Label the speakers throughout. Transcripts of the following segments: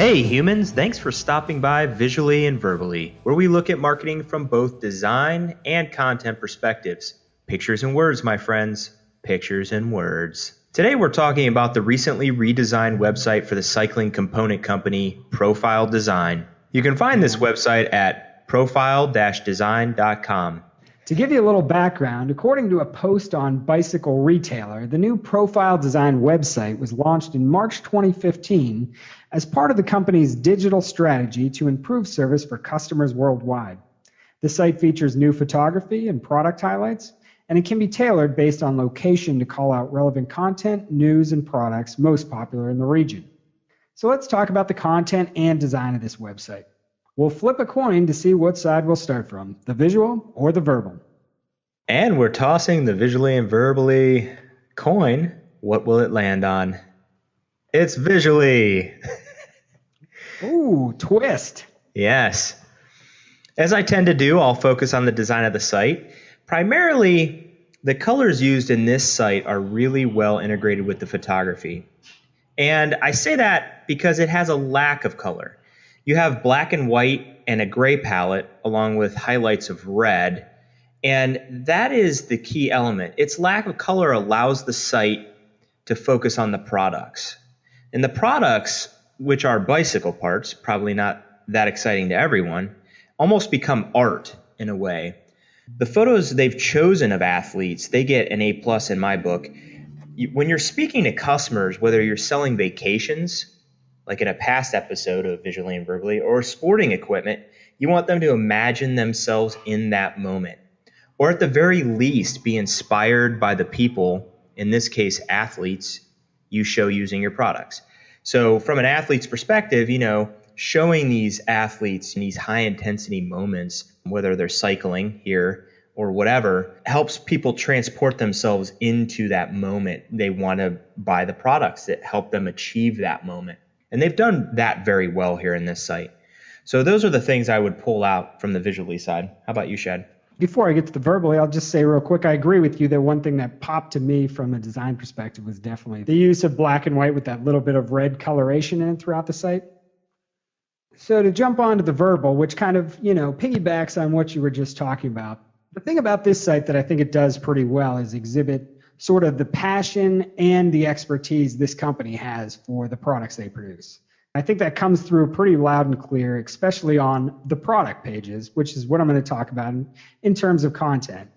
Speaker 1: Hey humans, thanks for stopping by Visually and Verbally, where we look at marketing from both design and content perspectives. Pictures and words, my friends. Pictures and words. Today we're talking about the recently redesigned website for the cycling component company, Profile Design. You can find this website at profile-design.com.
Speaker 2: To give you a little background, according to a post on Bicycle Retailer, the new Profile Design website was launched in March 2015 as part of the company's digital strategy to improve service for customers worldwide. The site features new photography and product highlights, and it can be tailored based on location to call out relevant content, news, and products most popular in the region. So let's talk about the content and design of this website. We'll flip a coin to see what side we'll start from, the visual or the verbal.
Speaker 1: And we're tossing the Visually and Verbally coin. What will it land on? It's visually.
Speaker 2: Ooh, twist.
Speaker 1: Yes. As I tend to do, I'll focus on the design of the site. Primarily, the colors used in this site are really well integrated with the photography. And I say that because it has a lack of color. You have black and white and a gray palette along with highlights of red. And that is the key element. Its lack of color allows the site to focus on the products. And the products, which are bicycle parts, probably not that exciting to everyone, almost become art in a way. The photos they've chosen of athletes, they get an A+ in my book. When you're speaking to customers, whether you're selling vacations, like in a past episode of Visually and Verbally, or sporting equipment, you want them to imagine themselves in that moment. Or at the very least, be inspired by the people, in this case, athletes, you show using your products. So from an athlete's perspective, showing these athletes in these high intensity moments, whether they're cycling here or whatever, helps people transport themselves into that moment. They want to buy the products that help them achieve that moment. And they've done that very well here in this site. So those are the things I would pull out from the visually side. How about you, Shad?
Speaker 2: Before I get to the verbally, I'll just say real quick, I agree with you that one thing that popped to me from a design perspective was definitely the use of black and white with that little bit of red coloration in it throughout the site. So to jump on to the verbal, which kind of, piggybacks on what you were just talking about, the thing about this site that I think it does pretty well is exhibit sort of the passion and the expertise this company has for the products they produce. I think that comes through pretty loud and clear, especially on the product pages, which is what I'm going to talk about in terms of content.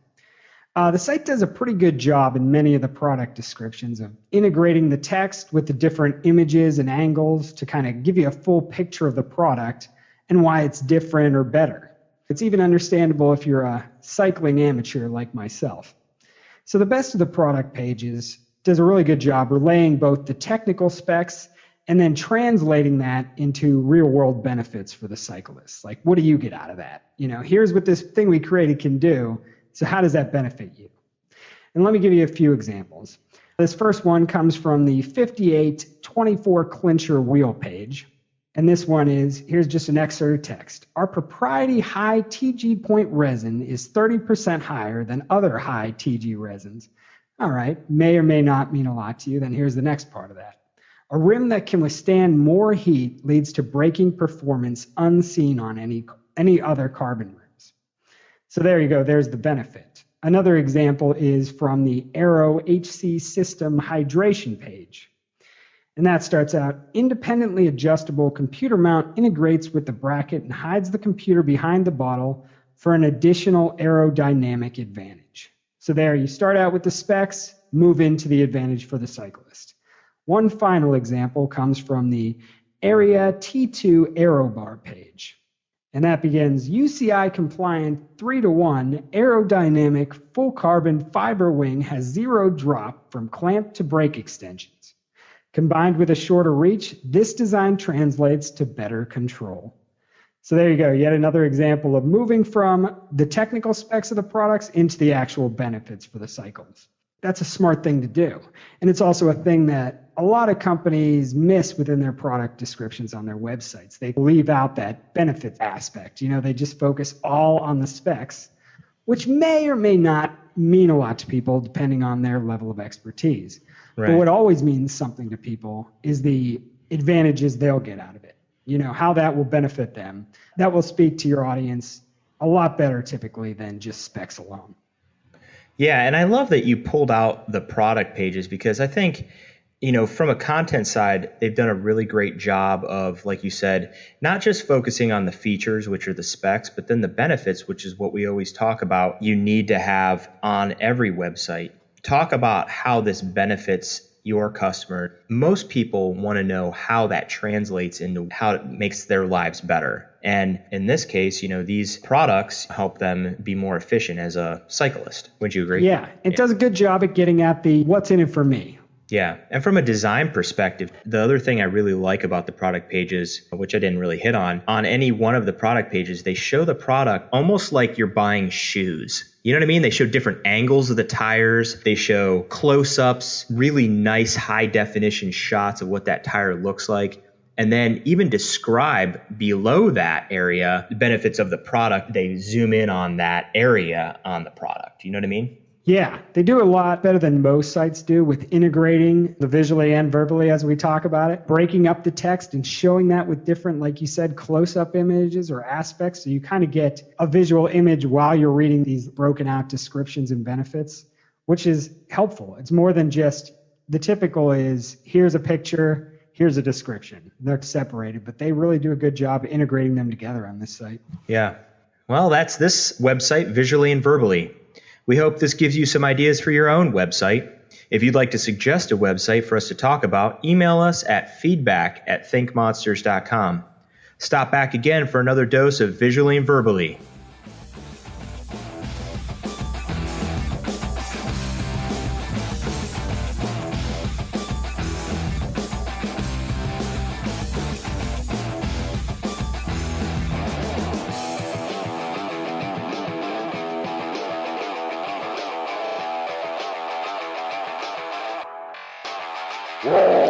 Speaker 2: The site does a pretty good job in many of the product descriptions of integrating the text with the different images and angles to kind of give you a full picture of the product and why it's different or better. It's even understandable if you're a cycling amateur like myself. So the best of the product pages does a really good job relaying both the technical specs and then translating that into real world benefits for the cyclists. Like, what do you get out of that? Here's what this thing we created can do. So how does that benefit you? And let me give you a few examples. This first one comes from the 5824 Clincher wheel page. And this one is, here's just an excerpt of text. Our proprietary high TG point resin is 30% higher than other high TG resins. All right, may or may not mean a lot to you. Then here's the next part of that. A rim that can withstand more heat leads to braking performance unseen on any other carbon rims. So there you go, there's the benefit. Another example is from the Aero HC System hydration page. And that starts out, independently adjustable computer mount integrates with the bracket and hides the computer behind the bottle for an additional aerodynamic advantage. So there you start out with the specs, move into the advantage for the cyclist. One final example comes from the Area T2 Aerobar page. And that begins, UCI compliant 3-to-1 aerodynamic full carbon fiber wing has zero drop from clamp to brake extensions. Combined with a shorter reach, this design translates to better control. So there you go, yet another example of moving from the technical specs of the products into the actual benefits for the cycles. That's a smart thing to do. And it's also a thing that a lot of companies miss within their product descriptions on their websites. They leave out that benefits aspect. They just focus all on the specs, which may or may not mean a lot to people depending on their level of expertise. Right. But what always means something to people is the advantages they'll get out of it. how that will benefit them. That will speak to your audience a lot better typically than just specs alone.
Speaker 1: Yeah, and I love that you pulled out the product pages because I think, from a content side, they've done a really great job of, like you said, not just focusing on the features, which are the specs, but then the benefits, which is what we always talk about, you need to have on every website. Talk about how this benefits your customer. Most people want to know how that translates into how it makes their lives better. And in this case, these products help them be more efficient as a cyclist. Wouldn't you agree?
Speaker 2: Yeah, it does a good job at getting at the what's in it for me.
Speaker 1: Yeah. And from a design perspective, the other thing I really like about the product pages, which I didn't really hit on any one of the product pages, they show the product almost like you're buying shoes. You know what I mean? They show different angles of the tires. They show close-ups, really nice high definition shots of what that tire looks like. And then even describe below that area the benefits of the product. They zoom in on that area on the product. You know what I mean?
Speaker 2: Yeah, they do a lot better than most sites do with integrating the visually and verbally as we talk about it, breaking up the text and showing that with different, like you said, close-up images or aspects. So you kind of get a visual image while you're reading these broken out descriptions and benefits, which is helpful. It's more than just the typical is here's a picture, here's a description. They're separated, but they really do a good job integrating them together on this site.
Speaker 1: Yeah. Well, that's this website, Visually and Verbally. We hope this gives you some ideas for your own website. If you'd like to suggest a website for us to talk about, email us at feedback@thinkmonsters.com. Stop back again for another dose of Visually and Verbally.
Speaker 3: Yeah.